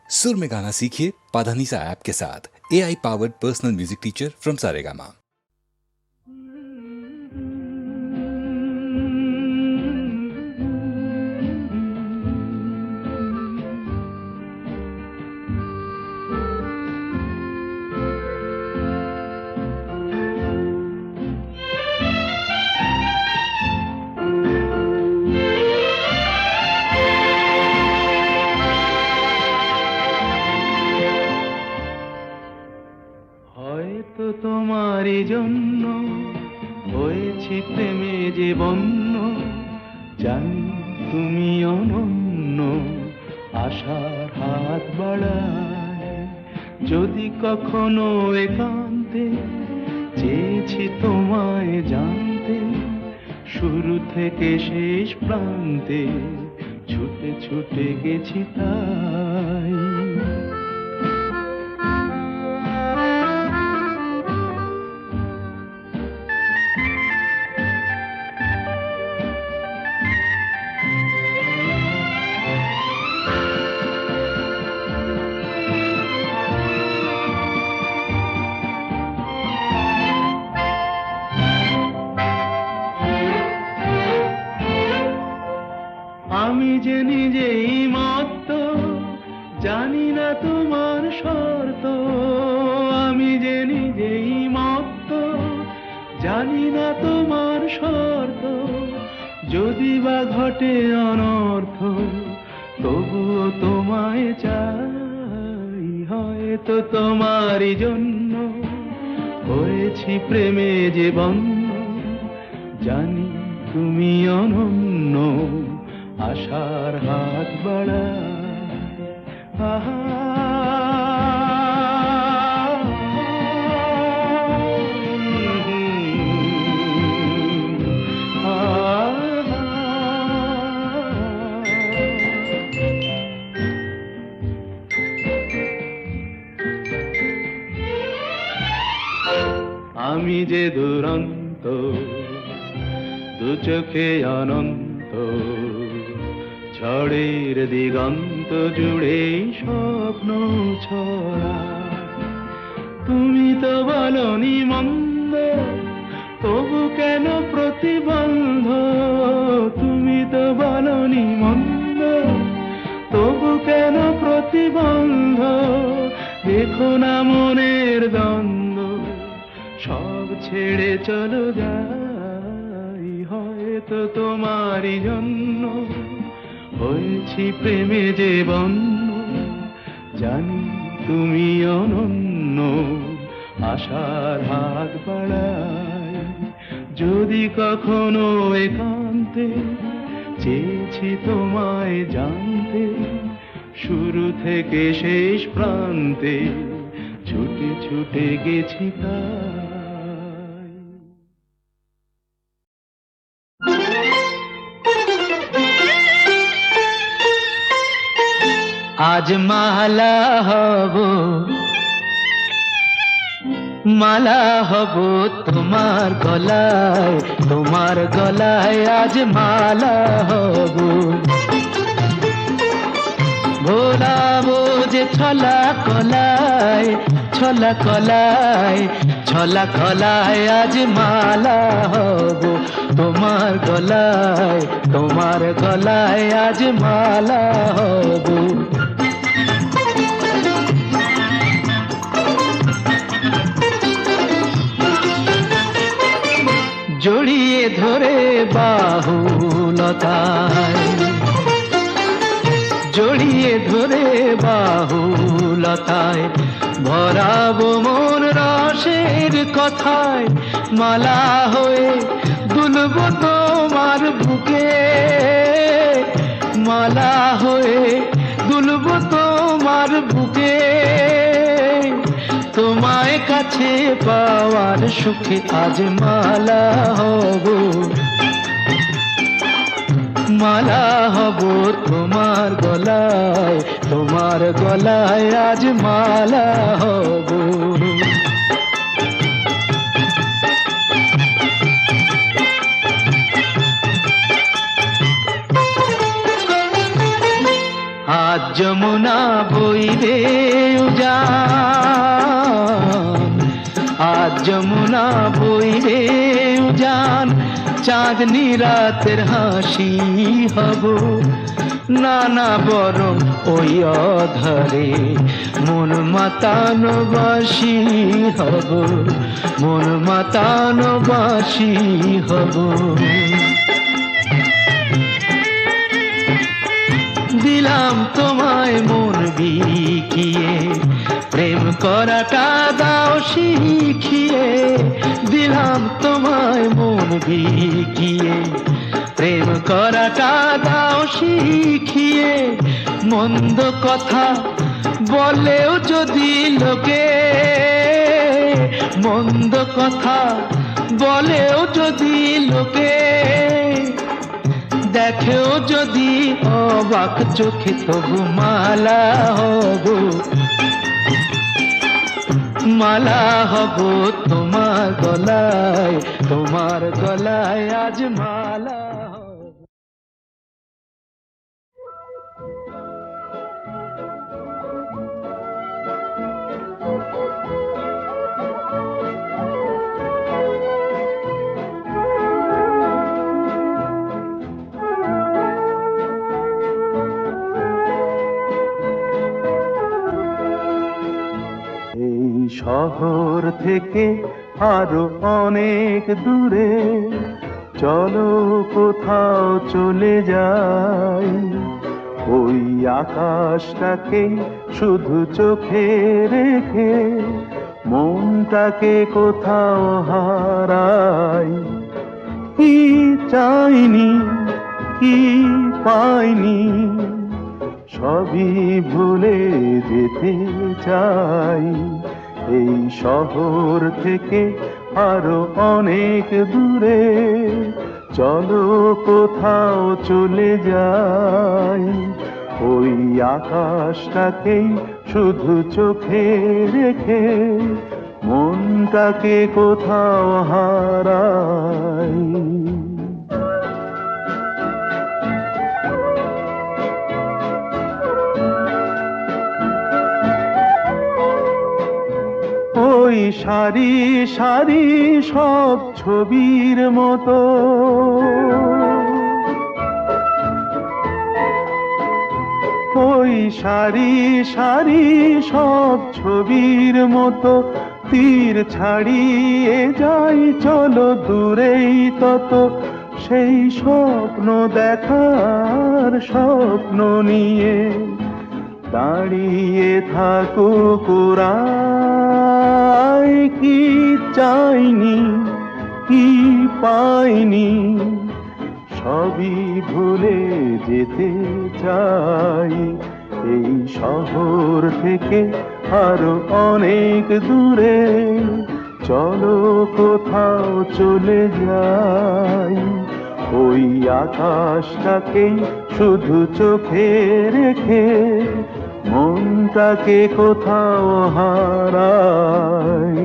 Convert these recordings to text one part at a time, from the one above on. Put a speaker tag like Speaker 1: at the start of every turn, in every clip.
Speaker 1: सुर में गाना सीखिए पाधानीसा ऐप के साथ। AI powered personal music teacher from Saregama.
Speaker 2: তোমারই জন্য হয়েছি প্রেমে যে বন্য, জানি তুমি অনন্য, আশার হাত বাড়ায় যদি কখনো একান্তে, চেয়েছি তোমায় জানতে, শুরু থেকে শেষ প্রান্তে ছুটে ছুটে গেছি তাই। আমি যে নিজেই মত্ত, জানি না তোমার শর্ত। আমি যে নিজেই মত্ত, জানি না তোমার শর্ত। যদি বা ঘটে অনর্থ, তবুও তোমায় চাই। হয়তো তোমারই জন্য হয়েছি প্রেমে যে বন্য, জানি তুমি অনন্য, আশার হাত বাড়ায়। আহা আমি যে দুরন্ত, দু চোখে অনন্ত, ঝড়ের দিগন্ত জুড়ে স্বপ্ন ছড়া। তুমি তো বলনি মন্দ, তবু কেন প্রতিবন্ধ? তুমি তো বলনি মন্দ, তবু কেন প্রতিবন্ধ? দেখো না মনের দ্বন্দ্ব, সব ছেড়ে চলো যাই। হয়তো তোমারই জন্য হয়েছি প্রেমে যে বন্য, জানি তুমি অনন্য, আশার হাত বাড়ায় যদি কখনো একান্তে, চেয়েছি তোমায় জানতে, শুরু থেকে শেষ প্রান্তে ছুটে ছুটে গেছি তাই। আজ মালা হব, মালা হব তোমার গলায়, তোমার গলায় আজ মালা হব। ভোলাবো যে ছলা কলায়, ছলা কলায়, ছলা কলায় আজ মালা হব তোমার গলায়, তোমার গলায় আজ মালা হব। জড়িয়ে ধরে বাহুলতায়, জড়িয়ে ধরে বাহুলতায়, ভরাবো মন রসের কথায়, মালা হয়ে দুলবো তোমার বুকে, মালা হয়ে দুলবো তোমার বুকে। তোমায় কাছে পাওয়ার সুখে আজ মালা হব, মালা হব তোমার গলায়, তোমার গলায় আজ মালা হব। আজ যমুনা বইবে উজান, আজ যমুনা বইবে উজান, চাঁদনি রাতের হাসি হব না না বরং ওই অধরে মন মাতানো বাসি হব, মন মাতানো বাসি হব। দিলাম তোমায় মন বিকিয়ে, প্রেম করাটা দাও শিখিয়ে, দিলাম তোমায় মন বিকিয়ে, প্রেম করাটা দাও শিখিয়ে। মন্দ কথা বলেও যদি লোকে, মন্দ কথা বলেও যদি লোকে, দেখেও যদি অবাক চোখে তবু মালা হব, মালা হব তোমার গলায়, তোমার গলায় আজ মালা হব।
Speaker 3: এই শহর থেকে আরো অনেক দূরে চলো কোথাও চলে যাই, ওই আকাশটাকে শুধু চোখে রেখে মনটাকে কোথাও হারাই। কি চাইনি কি পাইনি সবই ভুলে যেতে চাই, এই শহর থেকে আরো অনেক দূরে চলো কোথাও চলে যাই, ওই আকাশটাকেই শুধু চোখে রেখে মনটাকে কোথাও হারাই। ওই সারি সারি সব ছবির মতো ওই সারি সারি সব ছবির মতো তীর ছাড়িয়ে যাই চলো দূরেই তত, সেই স্বপ্ন দেখার স্বপ্ন নিয়ে দাঁড়িয়ে থাকুক ওরাই। কি চাইনি কি পাইনি সবই ভুলে যেতে চাই, এই শহর থেকে আরো অনেক দূরে চলো কোথাও চলে যাই, ওই আকাশটাকেই শুধু চোখে রেখে মনটাকে কোথাও হারাই।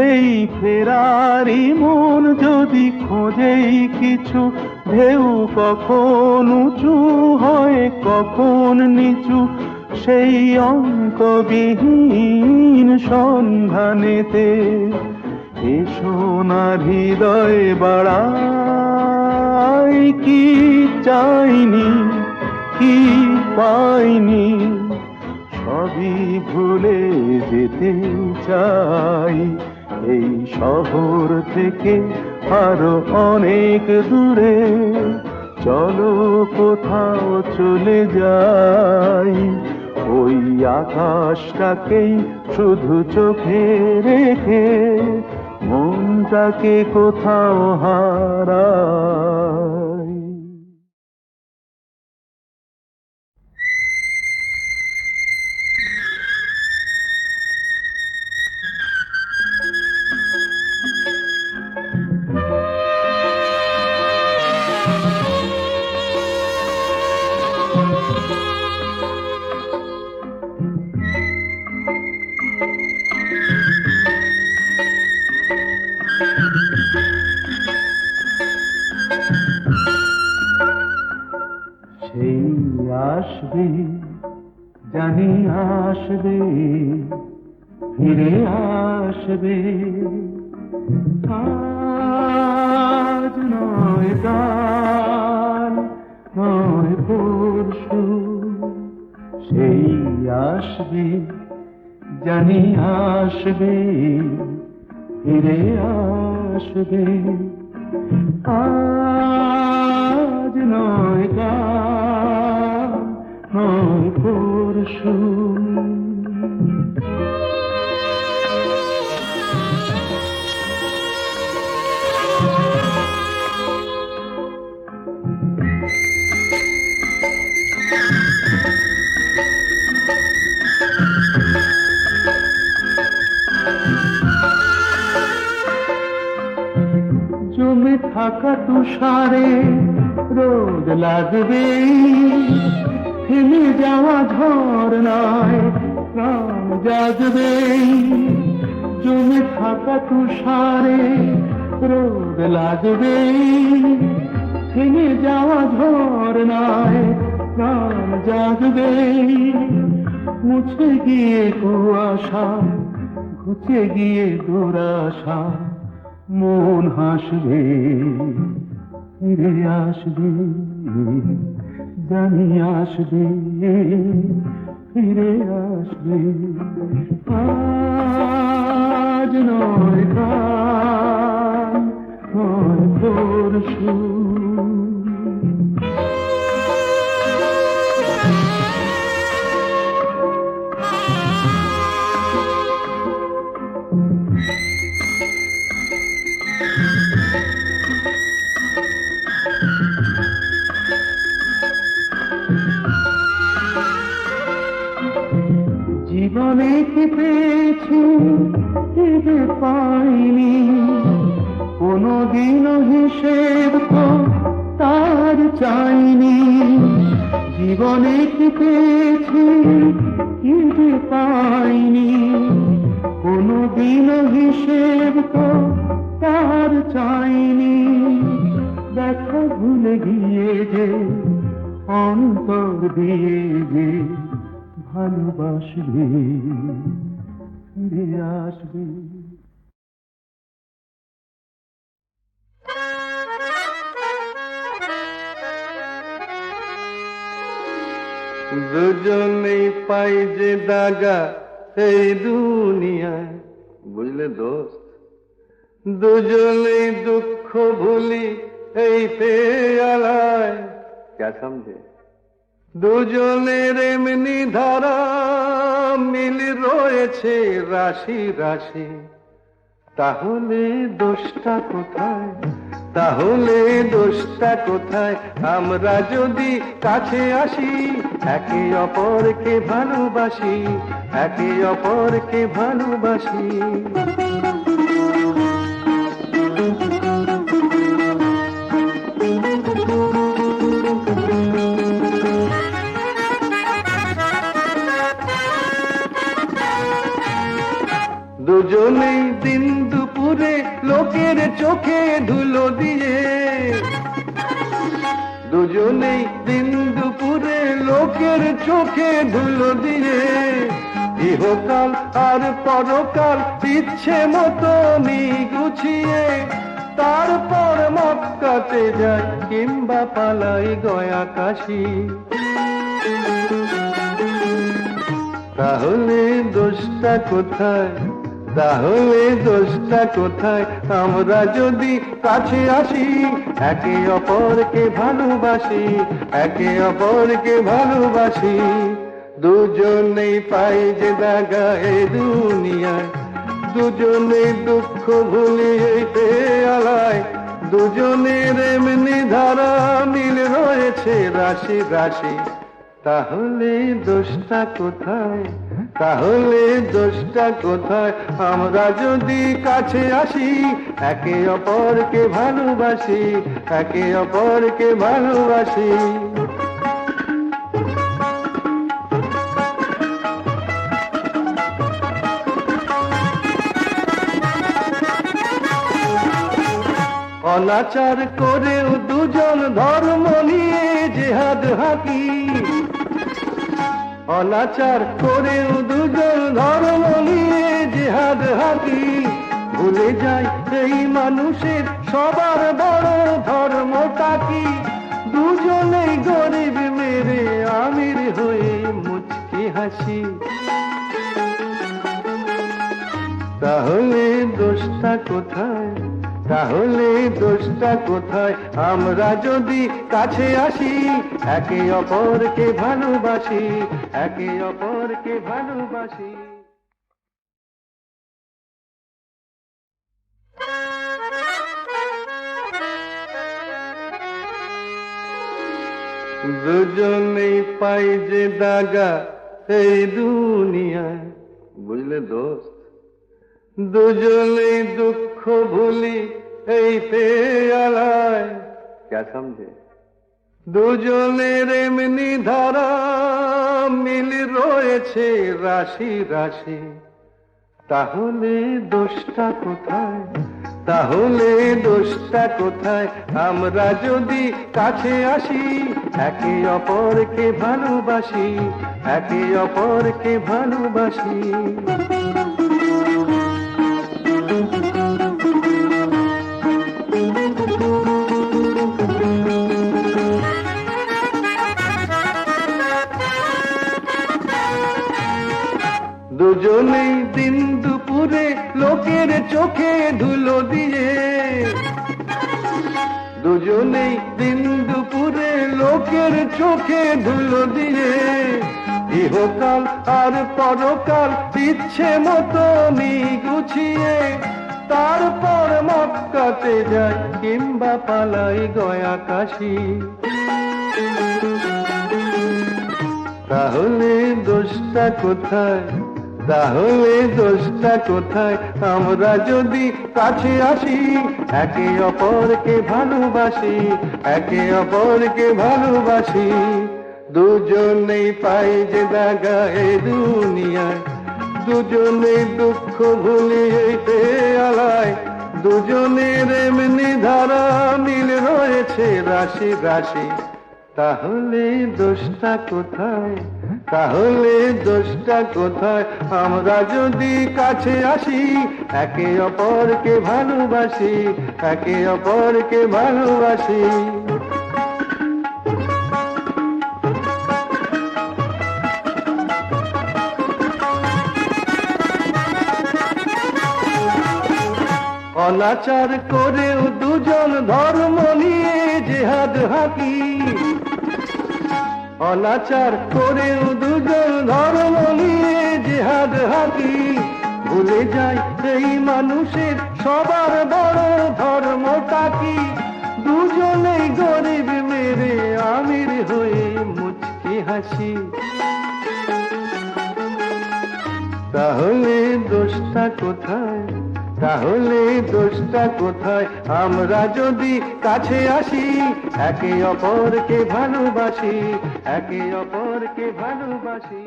Speaker 3: এই ফেরারি মন যদি খোঁজেই কিছু, ঢেউ কখন উঁচু হয় কখন নিচু, সেই অঙ্কবিহীন সন্ধানেতে এসো না হৃদয় বাড়াই। কি চাইনি কি পাইনি সবই ভুলে যেতে চাই, এই শহর থেকে আরো অনেক দূরে চলো কোথাও চলে যাই, ওই আকাশটাকেই শুধু চোখে রেখে মনটাকে কোথাও হারাই। সেই আসবে, জানি আসবে, ফিরে আসবে। আজ নয় কাল, নয় পরশু, সেই আসবে, জানি আসবে, ফিরে আসবে। আজ নয় কাল, নয় পরশু। জমে থাকা তুষারে রোদ লাগবে, থেমে যাওয়া ঝরনায় প্রাণ জাগবে। জমে থাকা তুষারে রোদ লাগবে, থেমে যাওয়া ঝরনায় প্রাণ জাগবে। মুছে গিয়ে কুয়াশা, ঘুচে গিয়ে দুরাশা, মন হাসবে, ফিরে আসবে, জানি আসবে, ফিরে আসবে। আজ নয় কাল, নয় পরশু। জীবনে কি পেয়েছি, কি যে পাইনি, কোনদিনও হিসেব তো তার চাইনি। জীবনে কি পেয়েছি, কি যে পাইনি, কোনদিনও হিসেব তো তার চাইনি। দেখা ভুলে গিয়ে যে, অন্তর দিয়ে যে ভালোবাসবে, ফিরে আসবে। দুজনেই পাই যে দাগা এই দুনিয়ায়, বুঝলে দোস্ত? দুজনেই দুঃখ ভুলি এই পেয়ালায়, কে সমঝে? দুজনের এমনি ধারা মিল রয়েছে রাশি রাশি। তাহলে দোষটা কোথায়, তাহলে দোষটা কোথায়? আমরা যদি কাছে আসি, একে অপরকে ভালোবাসি, একে অপরকে ভালোবাসি। দুজনেই দিন দুপুরে লোকের চোখে ধুলো দিয়ে, দুজনেই দিন দুপুরে লোকের চোখে ধুলো দিয়ে, ইহকাল আর পরকাল ইচ্ছে মতো গুছিয়ে, তারপর মক্কাতে যায় কিংবা পালাই গয়া কাশি। তাহলে দোষটা কোথায়, তাহলে দোষটা কোথায়? আমরা যদি কাছে আসি, একে অপরকে ভালোবাসি, একে অপরকে ভালোবাসি। দুজনেই পাই যে দাগা এই দুনিয়ায়, দুজনেই দুঃখ ভুলি এই পেয়ালায়। দুজনের এমনি ধারা মিল রয়েছে রাশি রাশি। তাহলে দোষটা কোথায়, তাহলে দোষটা কোথায়? আমরা যদি কাছে আসি, একে অপরকে ভালোবাসি, একে অপরকে ভালোবাসি। অনাচার করেও দুজন ধর্ম নিয়ে জেহাদ জেহাদ হাকি অনাচার করেও দুজন ধর্ম নিয়ে জেহাদ হাকি ভুলে যায় এই মানুষের সবার বড় ধর্মটা কি দুজনেই গরিব মেরে আমির হয়ে মুচকি হাসি তাহলে দোষটা কোথায় তাহলে দোষটা কোথায় আমরা যদি কাছে আসি একে অপরকে ভালোবাসি একে অপরকে ভালোবাসি দুজনেই পাই যে দাগা এই দুনিয়ায় বুঝলে দোস্ত দুজনেই দুঃখ ভুলি এই পেয়ালায় কে সমঝে দুজনের এমনি ধারা মিল রয়েছে রাশি রাশি তাহলে দোষটা কোথায় তাহলে দোষটা কোথায় আমরা যদি কাছে আসি একে অপরকে ভালোবাসি একে অপরকে ভালোবাসি দুজনেই দিন দুপুরে লোকের চোখে ধুলো দিয়ে দুজনেই দিন দুপুরে লোকের চোখে ধুলো দিয়ে ইহকাল আর পরকাল ইচ্ছে মতো গুছিয়ে তারপর মক্কাতে যায় কিংবা পালাই গয়া কাশি তাহলে দোষটা কোথায় তাহলে দোষটা কোথায় আমরা যদি কাছে আসি একে অপরকে ভালোবাসি একে অপরকে ভালোবাসি দুজনেই পাই যে দাগা এই দুনিয়ায় দুজনেই দুঃখ ভুলি এই পেয়ালায় দুজনের এমনি ধারা মিল রয়েছে রাশি রাশি তাহলে দোষটা কোথায় তাহলে দোষটা কোথায় আমরা যদি কাছে আসি একে অপরকে ভালোবাসি একে অপরকে ভালোবাসি অনাচার করেও দুজন ধর্ম নিয়ে জেহাদ হাকি অনাচার করেও দুজন ধর্ম নিয়ে জেহাদ হাকি ভুলে যায় এই মানুষের সবার বড় ধর্মটা কি দুজনেই গরিব মেরে আমির হয়ে মুচকি হাসি তাহলে দোষটা কোথায় তাহলে দোষটা কোথায় আমরা যদি কাছে আসি একে অপরকে ভালোবাসি একে অপরকে ভালোবাসি